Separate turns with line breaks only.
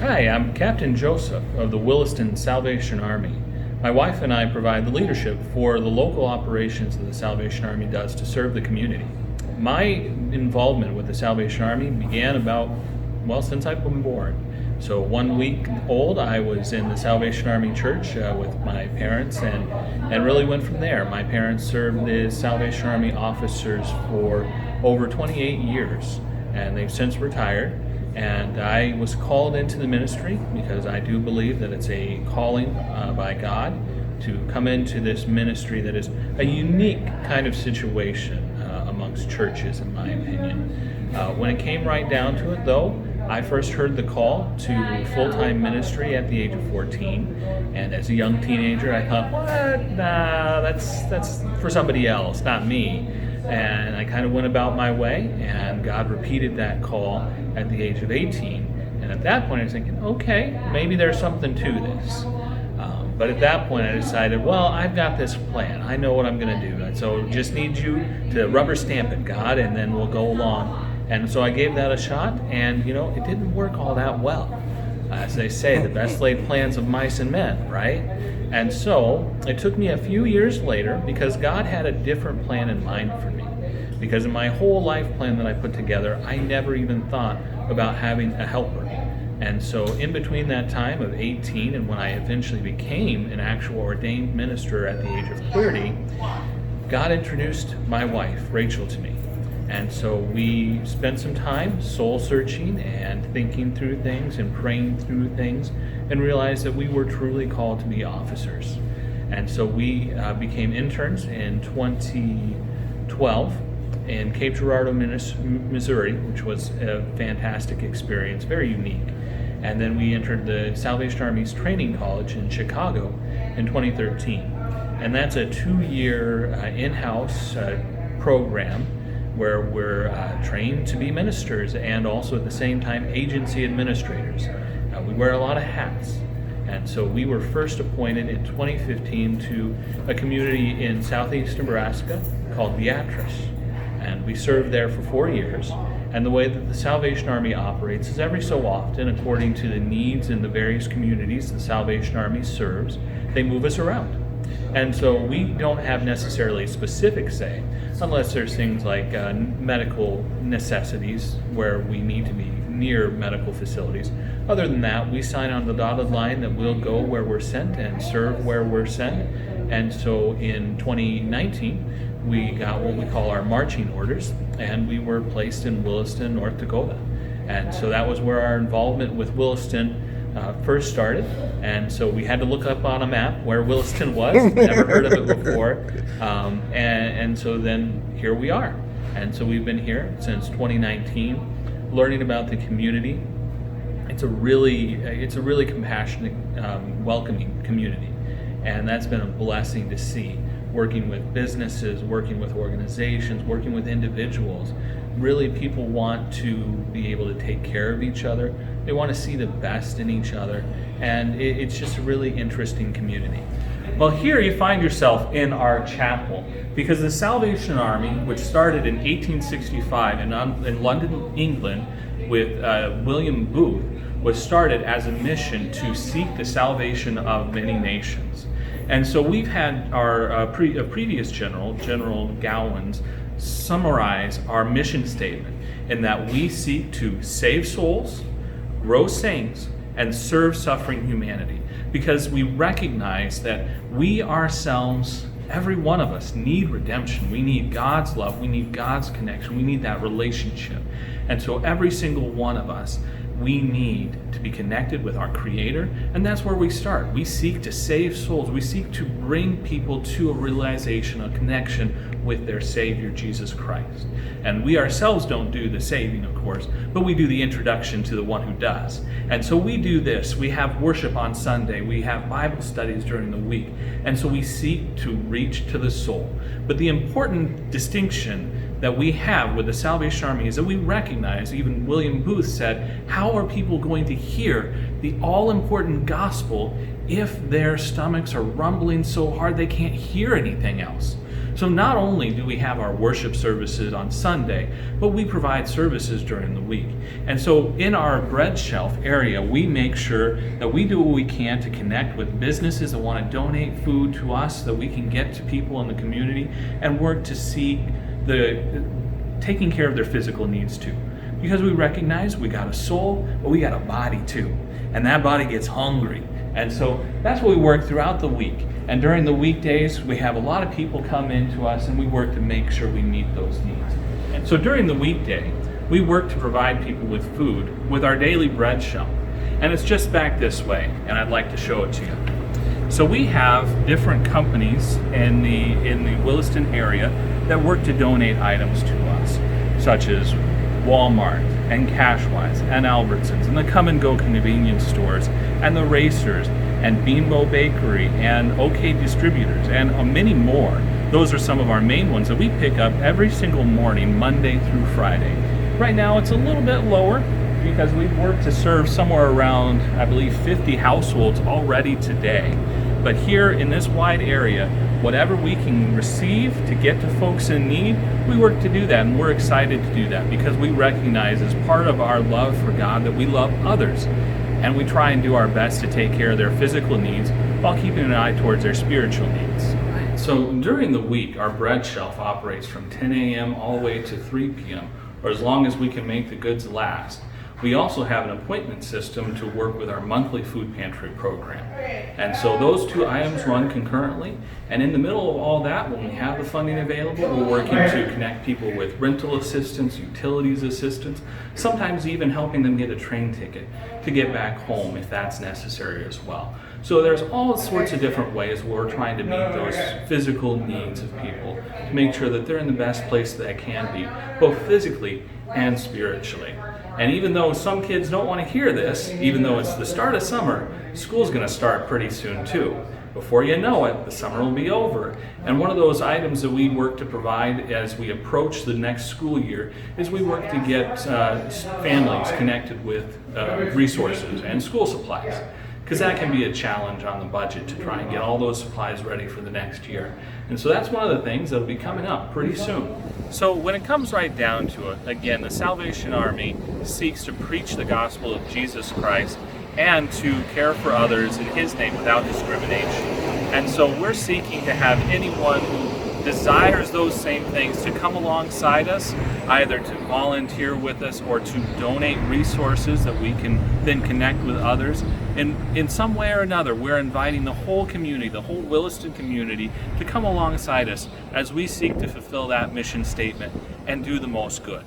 Hi, I'm Captain Joseph of the Williston Salvation Army. My wife and I provide the leadership for the local operations that the Salvation Army does to serve the community. My involvement with the Salvation Army began since I've been born. So 1 week old, I was in the Salvation Army Church with my parents and really went from there. My parents served the Salvation Army officers for over 28 years, and they've since retired. And I was called into the ministry because I do believe that it's a calling by God to come into this ministry that is a unique kind of situation amongst churches, in my opinion. When it came right down to it, though, I first heard the call to full-time ministry at the age of 14, and as a young teenager, I thought, what? Nah, that's for somebody else, not me. And I kind of went about my way, and God repeated that call at the age of 18. And at that point, I was thinking, okay, maybe there's something to this. But at that point, I decided, well, I've got this plan. I know what I'm going to do. And so just need you to rubber stamp it, God, and then we'll go along. And so I gave that a shot, and, it didn't work all that well. As they say, the best laid plans of mice and men, right? And so it took me a few years later because God had a different plan in mind for me. Because in my whole life plan that I put together, I never even thought about having a helper. And so in between that time of 18 and when I eventually became an actual ordained minister at the age of 30, God introduced my wife, Rachel, to me. And so we spent some time soul searching and thinking through things and praying through things and realized that we were truly called to be officers. And so we became interns in 2012 in Cape Girardeau, Missouri, which was a fantastic experience, very unique. And then we entered the Salvation Army's training college in Chicago in 2013. And that's a 2-year in-house program where we're trained to be ministers and also at the same time agency administrators. We wear a lot of hats. And so we were first appointed in 2015 to a community in southeast Nebraska called Beatrice. And we served there for 4 years. And the way that the Salvation Army operates is every so often, according to the needs in the various communities the Salvation Army serves, they move us around. And so we don't have necessarily a specific say, unless there's things like medical necessities where we need to be near medical facilities. Other than that, we sign on the dotted line that we'll go where we're sent and serve where we're sent. And so in 2019, we got what we call our marching orders, and we were placed in Williston, North Dakota. And so that was where our involvement with Williston first started, and so we had to look up on a map where Williston was. Never heard of it before, and so then here we are. And so we've been here since 2019, learning about the community. It's a really compassionate, welcoming community, and that's been a blessing to see. Working with businesses, working with organizations, working with individuals. Really, people want to be able to take care of each other. They want to see the best in each other, and it's just a really interesting community. Well, here you find yourself in our chapel because the Salvation Army, which started in 1865 in London, England, with William Booth, was started as a mission to seek the salvation of many nations. And so we've had our previous General Gowans, summarize our mission statement in that we seek to save souls, grow saints, and serve suffering humanity. Because we recognize that we ourselves, every one of us, need redemption. We need God's love. We need God's connection. We need that relationship. And so every single one of us, we need to be connected with our Creator, and that's where we start. We seek to save souls. We seek to bring people to a realization, a connection with their Savior, Jesus Christ. And we ourselves don't do the saving, of course, but we do the introduction to the one who does. And so we do this. We have worship on Sunday. We have Bible studies during the week. And so we seek to reach to the soul. But the important distinction that we have with the Salvation Army is that we recognize, even William Booth said, how are people going to hear the all-important gospel if their stomachs are rumbling so hard they can't hear anything else? So not only do we have our worship services on Sunday, but we provide services during the week. And so in our bread shelf area, we make sure that we do what we can to connect with businesses that want to donate food to us, that we can get to people in the community and work to seek taking care of their physical needs too. Because we recognize we got a soul, but we got a body too. And that body gets hungry. And so that's what we work throughout the week. And during the weekdays, we have a lot of people come into us and we work to make sure we meet those needs. And so during the weekday, we work to provide people with food with our daily bread shelf. And it's just back this way, and I'd like to show it to you. So we have different companies in the Williston area that work to donate items to us, such as Walmart and Cashwise and Albertsons and the Come and Go convenience stores and the Racers and Beanbo Bakery and OK Distributors and many more. Those are some of our main ones that we pick up every single morning, Monday through Friday. Right now it's a little bit lower because we've worked to serve somewhere around, I believe, 50 households already today. But here in this wide area, whatever we can receive to get to folks in need, we work to do that, and we're excited to do that because we recognize as part of our love for God that we love others, and we try and do our best to take care of their physical needs while keeping an eye towards their spiritual needs. So during the week, our bread shelf operates from 10 a.m. all the way to 3 p.m., or as long as we can make the goods last. We also have an appointment system to work with our monthly food pantry program. And so those two items run concurrently. And in the middle of all that, when we have the funding available, we're working to connect people with rental assistance, utilities assistance, sometimes even helping them get a train ticket to get back home if that's necessary as well. So there's all sorts of different ways where we're trying to meet those physical needs of people to make sure that they're in the best place that they can be, both physically and spiritually. And even though some kids don't want to hear this, even though it's the start of summer, school's going to start pretty soon too. Before you know it, the summer will be over. And one of those items that we work to provide as we approach the next school year is we work to get families connected with resources and school supplies, because that can be a challenge on the budget to try and get all those supplies ready for the next year. And so that's one of the things that'll be coming up pretty soon. So when it comes right down to it, again, the Salvation Army seeks to preach the gospel of Jesus Christ and to care for others in His name without discrimination. And so we're seeking to have anyone who desires those same things to come alongside us, either to volunteer with us or to donate resources that we can then connect with others. And in some way or another, we're inviting the whole community, the whole Williston community, to come alongside us as we seek to fulfill that mission statement and do the most good.